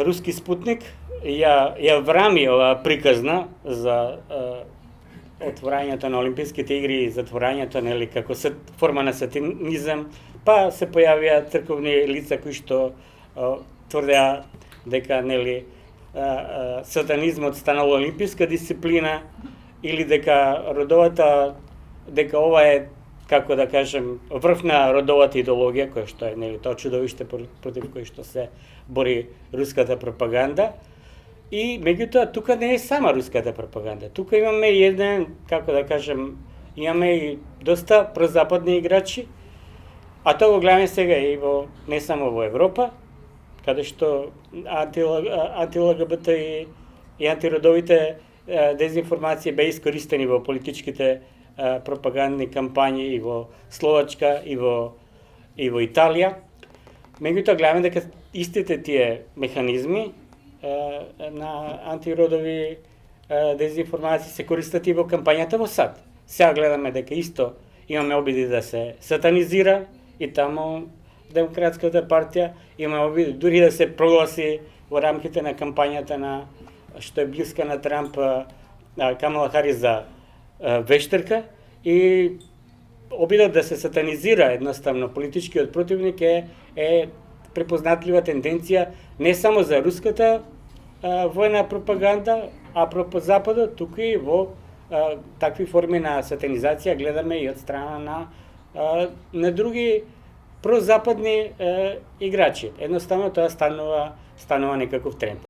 Руски Спутник ја врами ова приказна за отворањето на Олимписките игри и затворањето, нели, како форма на сатанизам, па се појавија црковни лица кои што тврдеа дека, нели, сатанизмот станал олимписка дисциплина или дека ова е, како да кажем, врв на родовата идеологија, која што е, нели, тоа чудовиште против кој што се бори руската пропаганда. И меѓутоа тука не е сама руската пропаганда. Тука имаме еден, како да кажем, имаме и доста прозападни играчи, а тоа го гледаме сега и не само во Европа, каде што анти-ЛГБТ и антиродовите дезинформации беа искористени во политичките пропагандни кампањи и во Словачка и во Италија. Меѓутоа гледаме дека истите тие механизми на антиродови дезинформации се користат и во кампањата во САД. Сега гледаме дека исто имаме обиди да се сатанизира и таму Демократската партија, имаме обиди дури да се прогласи во рамките на кампањата на што е блиска на Трамп, Камала Харис за вештерка, и обидот да се сатанизира едноставно политичкиот противник е препознатлива тенденција не само за руската војна пропаганда, а по Западот, туку и во такви форми на сатанизација гледаме и од страна на други прозападни играчи. Едноставно тоа станува некаков тренд.